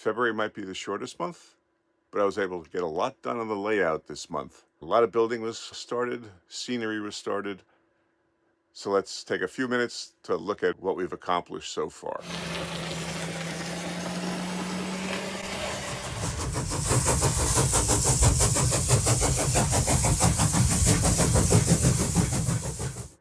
February might be the shortest month, but I was able to get a lot done on the layout this month. A lot of building was started, scenery was started. So let's take a few minutes to look at what we've accomplished so far.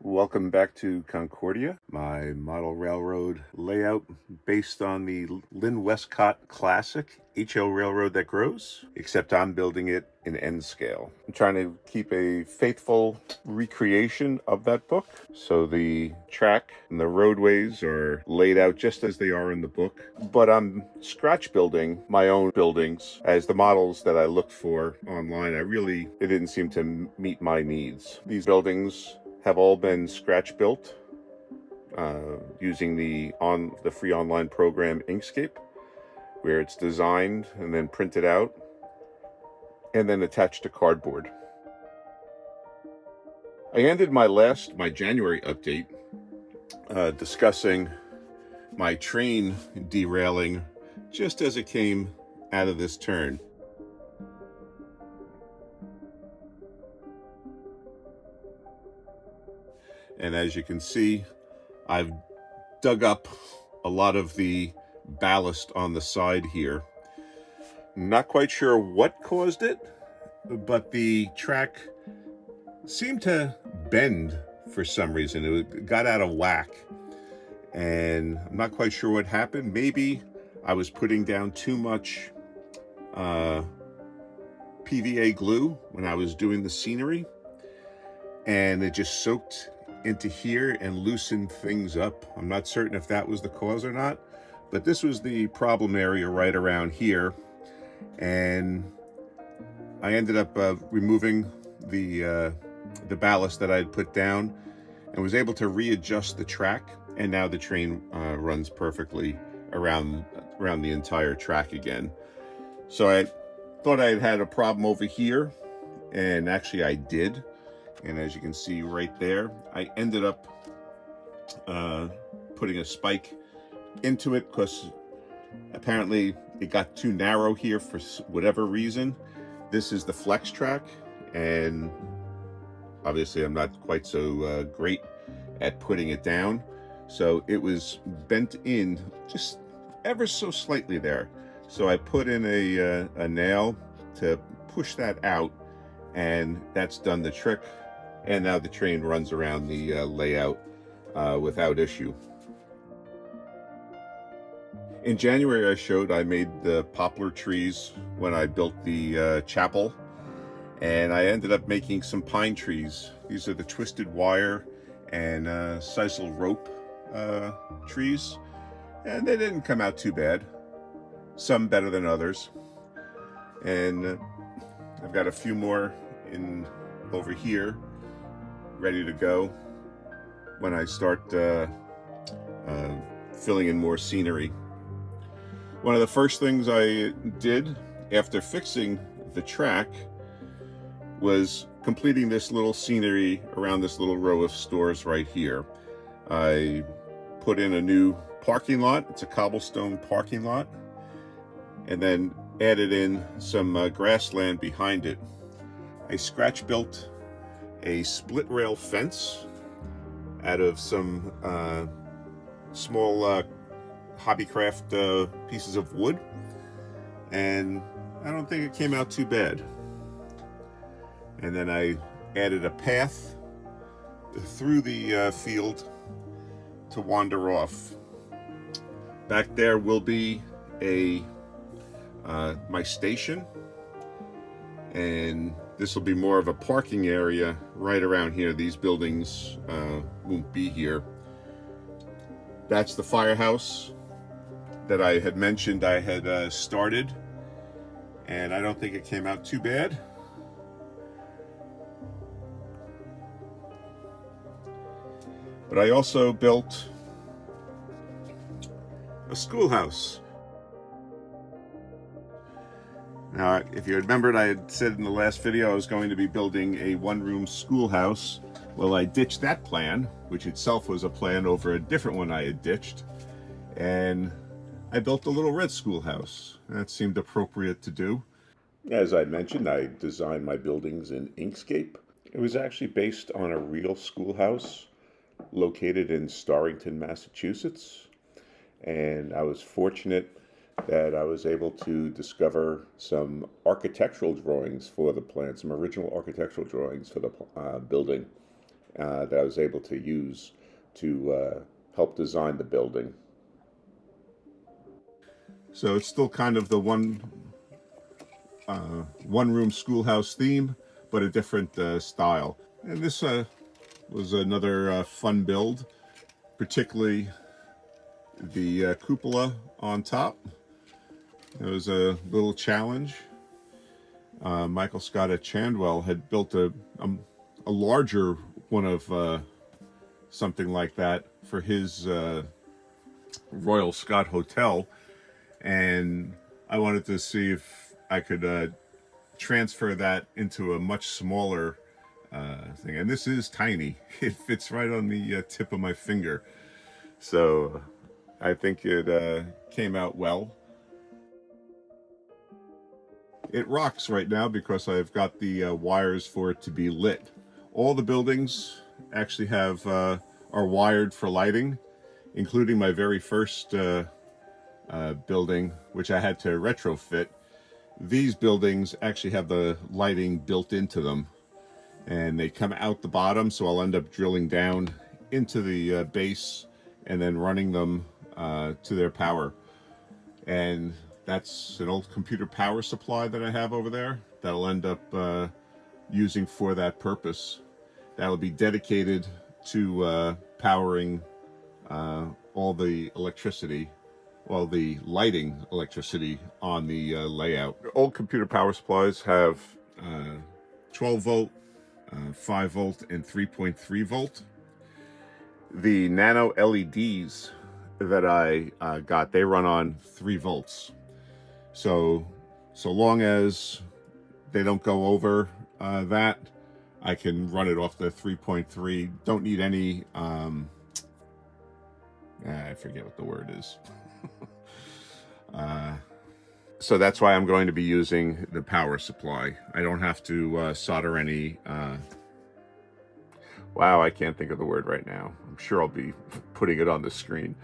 Welcome back to Concordia, my model railroad layout based on the Lynn Westcott classic HL railroad that grows, except I'm building it in N scale. I'm trying to keep a faithful recreation of that book. So the track and the roadways are laid out just as they are in the book, but I'm scratch building my own buildings as the models that I looked for online. It didn't seem to meet my needs. These buildings have all been scratch built using the free online program Inkscape, where it's designed and then printed out and then attached to cardboard. I ended my January update discussing my train derailing just as it came out of this turn. And as you can see, I've dug up a lot of the ballast on the side here. Not quite sure what caused it, but the track seemed to bend for some reason. It got out of whack, and I'm not quite sure what happened. Maybe I was putting down too much PVA glue when I was doing the scenery, and it just soaked into here and loosened things up. I'm not certain if that was the cause or not, but this was the problem area right around here, and I ended up removing the ballast that I had put down and was able to readjust the track, and now the train runs perfectly around the entire track again. So I thought I had a problem over here, and actually I did. And as you can see right there, I ended up putting a spike into it because apparently it got too narrow here for whatever reason. This is the flex track, and obviously I'm not quite so great at putting it down. So it was bent in just ever so slightly there. So I put in a nail to push that out, and that's done the trick. And now the train runs around the layout without issue. In January, I made the poplar trees when I built the chapel, and I ended up making some pine trees. These are the twisted wire and sisal rope trees, and they didn't come out too bad. Some better than others. And I've got a few more over here, ready to go when I start filling in more scenery. One of the first things I did after fixing the track was completing this little scenery around this little row of stores right here. I put in a new parking lot. It's a cobblestone parking lot, and then added in some grassland behind it. I scratch built a split rail fence out of some small hobbycraft pieces of wood, and I don't think it came out too bad. And then I added a path through the field to wander off. Back there will be my station, and this will be more of a parking area right around here. These buildings won't be here. That's the firehouse that I had mentioned I had started, and I don't think it came out too bad. But I also built a schoolhouse. Now, if you remembered, I had said in the last video I was going to be building a one-room schoolhouse. Well, I ditched that plan, which itself was a plan over a different one I had ditched. And I built a little red schoolhouse. That seemed appropriate to do. As I mentioned, I designed my buildings in Inkscape. It was actually based on a real schoolhouse located in Starrington, Massachusetts. And I was fortunate that I was able to discover some architectural drawings for the plan, some original architectural drawings for the building that I was able to use to help design the building. So it's still kind of the one room schoolhouse theme, but a different style. And this was another fun build, particularly the cupola on top. It was a little challenge. Michael Scott at Chandwell had built a larger one of something like that for his Royal Scott Hotel, and I wanted to see if I could transfer that into a much smaller thing. And this is tiny. It fits right on the tip of my finger. So I think it came out well. It rocks right now because I've got the wires for it to be lit. All the buildings actually have are wired for lighting, including my very first building, which I had to retrofit. These buildings actually have the lighting built into them, and they come out the bottom, so I'll end up drilling down into the base and then running them to their power. And that's an old computer power supply that I have over there that I'll end up using for that purpose. That'll be dedicated to powering all the electricity, well, the lighting electricity on the layout. Old computer power supplies have 12 volt, 5 volt, and 3.3 volt. The nano LEDs that I got, they run on 3 volts. So long as they don't go over that, I can run it off the 3.3. Don't need any, I forget what the word is. So that's why I'm going to be using the power supply. I don't have to solder any, wow, I can't think of the word right now. I'm sure I'll be putting it on the screen.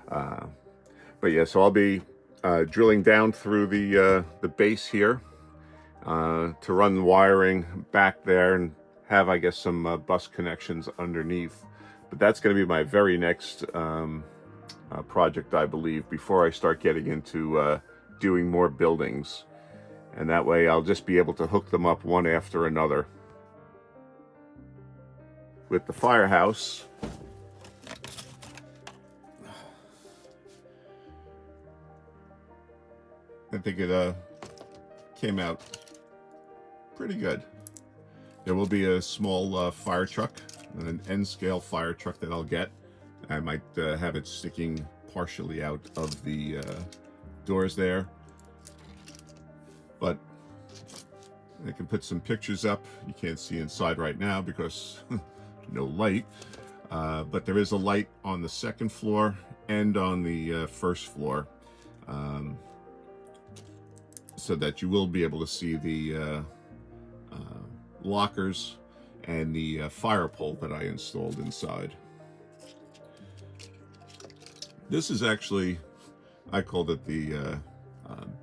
But yeah, so I'll be drilling down through the base here to run the wiring back there and have, I guess, some bus connections underneath. But that's going to be my very next project, I believe, before I start getting into doing more buildings. And that way I'll just be able to hook them up one after another. With the Firehouse, I think it came out pretty good. There will be a small fire truck, an N-scale fire truck that I'll get. I might have it sticking partially out of the doors there. But I can put some pictures up. You can't see inside right now because no light. But there is a light on the second floor and on the first floor. So that you will be able to see the lockers and the fire pole that I installed inside. This is actually, I called it the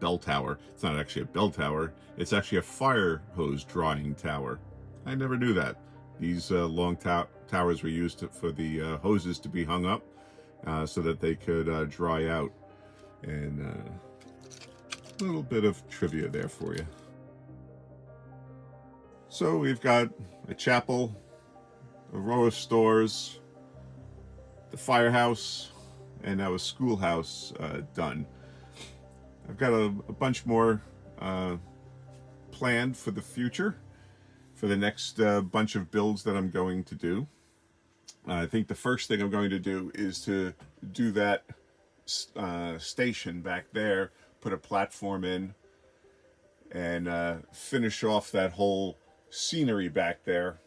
bell tower. It's not actually a bell tower. It's actually a fire hose drying tower. I never knew that. These long towers were used for the hoses to be hung up so that they could dry out. And a little bit of trivia there for you. So we've got a chapel, a row of stores, the Firehouse, and now a Schoolhouse done. I've got a bunch more planned for the future, for the next bunch of builds that I'm going to do. I think the first thing I'm going to do is to do that station back there, put a platform in, and finish off that whole scenery back there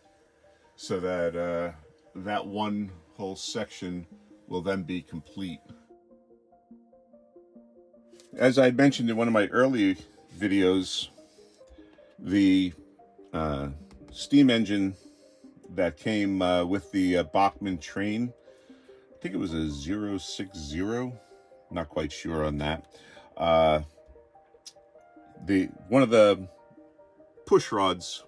so that that one whole section will then be complete. As I mentioned in one of my early videos, the steam engine that came with the Bachmann train, I think it was a 060, not quite sure on that. One of the push rods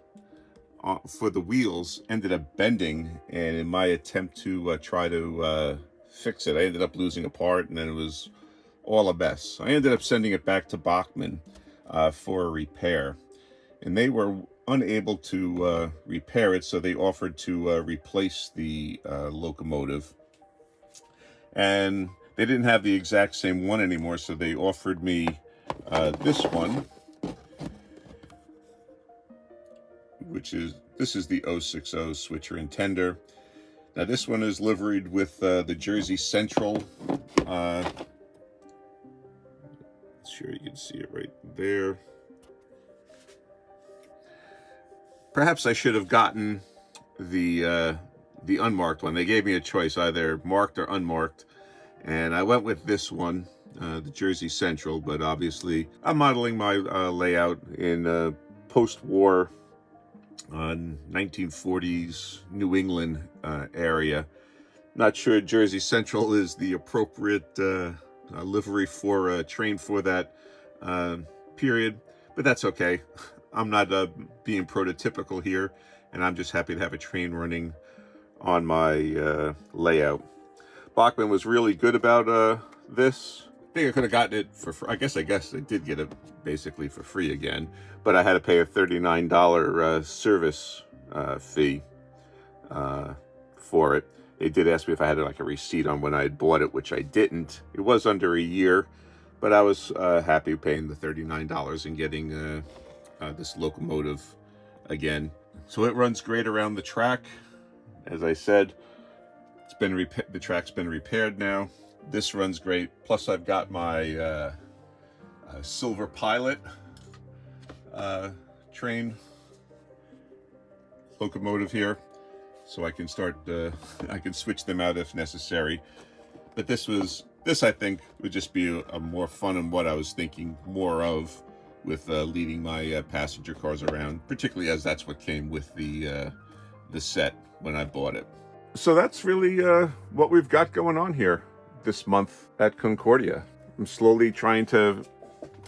for the wheels ended up bending, and in my attempt to try to fix it, I ended up losing a part, and then it was all a mess. I ended up sending it back to Bachmann for a repair, and they were unable to repair it, so they offered to replace the locomotive. And they didn't have the exact same one anymore, so they offered me this one, this is the 060 switcher and tender. Now this one is liveried with the Jersey Central. Sure you can see it right there. Perhaps I should have gotten the unmarked one. They gave me a choice, either marked or unmarked, and I went with this one, the Jersey Central. But obviously I'm modeling my layout in post-war 1940s New England area. Not sure Jersey Central is the appropriate livery for a train for that period, but that's okay. I'm not being prototypical here, and I'm just happy to have a train running on my layout. Bachmann was really good about this. I think I could have gotten it for free. I guess I did get it basically for free again, but I had to pay a $39 service fee for it. They did ask me if I had like a receipt on when I had bought it, which I didn't. It was under a year, but I was happy paying the $39 and getting this locomotive again. So it runs great around the track. As I said, the track's been repaired now. This runs great. Plus I've got my Silver Pilot train locomotive here, so I can start I can switch them out if necessary. But this I think would just be a more fun and what I was thinking more of with leading my passenger cars around, particularly as that's what came with the set when I bought it. So that's really what we've got going on here this month at Concordia. I'm slowly trying to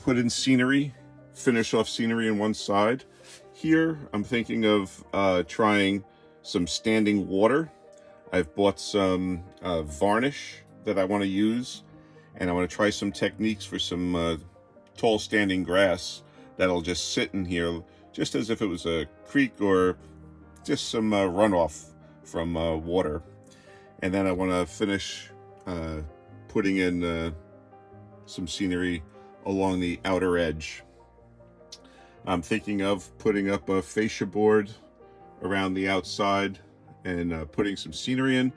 put in scenery, finish off scenery on one side. Here I'm thinking of trying some standing water. I've bought some varnish that I want to use, and I want to try some techniques for some tall standing grass that'll just sit in here just as if it was a creek or just some runoff from water. And then I want to finish putting in some scenery along the outer edge. I'm thinking of putting up a fascia board around the outside and putting some scenery in,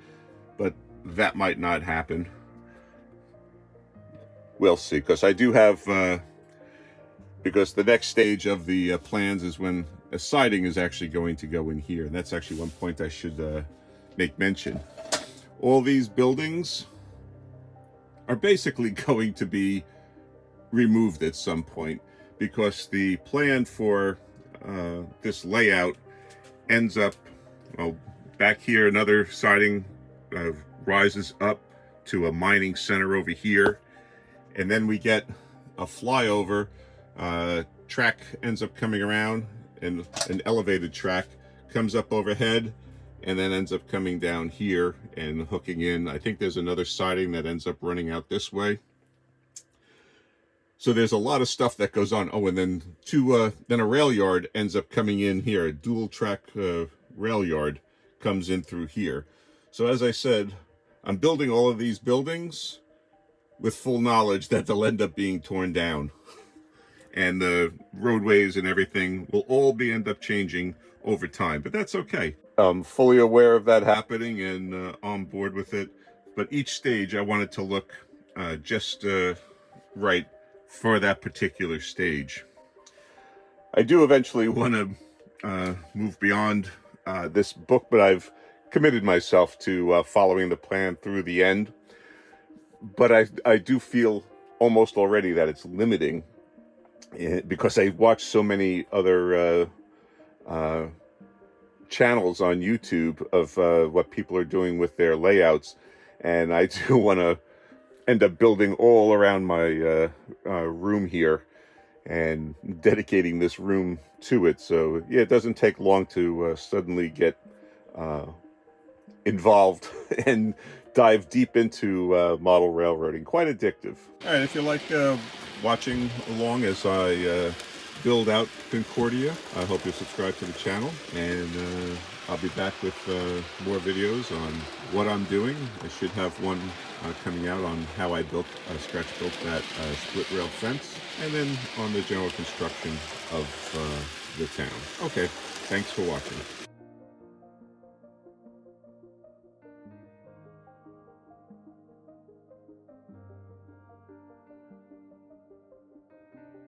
but that might not happen. We'll see, because I do have because the next stage of the plans is when a siding is actually going to go in here, and that's actually one point I should make mention. All these buildings are basically going to be removed at some point, because the plan for this layout ends up, well, back here another siding rises up to a mining center over here, and then we get a flyover track ends up coming around, and an elevated track comes up overhead and then ends up coming down here and hooking in. I think there's another siding that ends up running out this way. So there's a lot of stuff that goes on. Oh, and then then a rail yard ends up coming in here. A dual track rail yard comes in through here. So as I said, I'm building all of these buildings with full knowledge that they'll end up being torn down. And the roadways and everything will all end up changing over time, but that's okay. I'm fully aware of that happening and on board with it. But each stage I want it to look just right for that particular stage. I do eventually want to move beyond this book, but I've committed myself to following the plan through the end. But I do feel almost already that it's limiting, because I watch so many other channels on YouTube of what people are doing with their layouts, and I do want to end up building all around my room here and dedicating this room to it. So yeah, it doesn't take long to suddenly get involved and dive deep into model railroading. Quite addictive. All right, if you like watching along as I build out Concordia, I hope you'll subscribe to the channel, and I'll be back with more videos on what I'm doing. I should have one coming out on how I scratch built that split rail fence, and then on the general construction of the town. Okay, thanks for watching.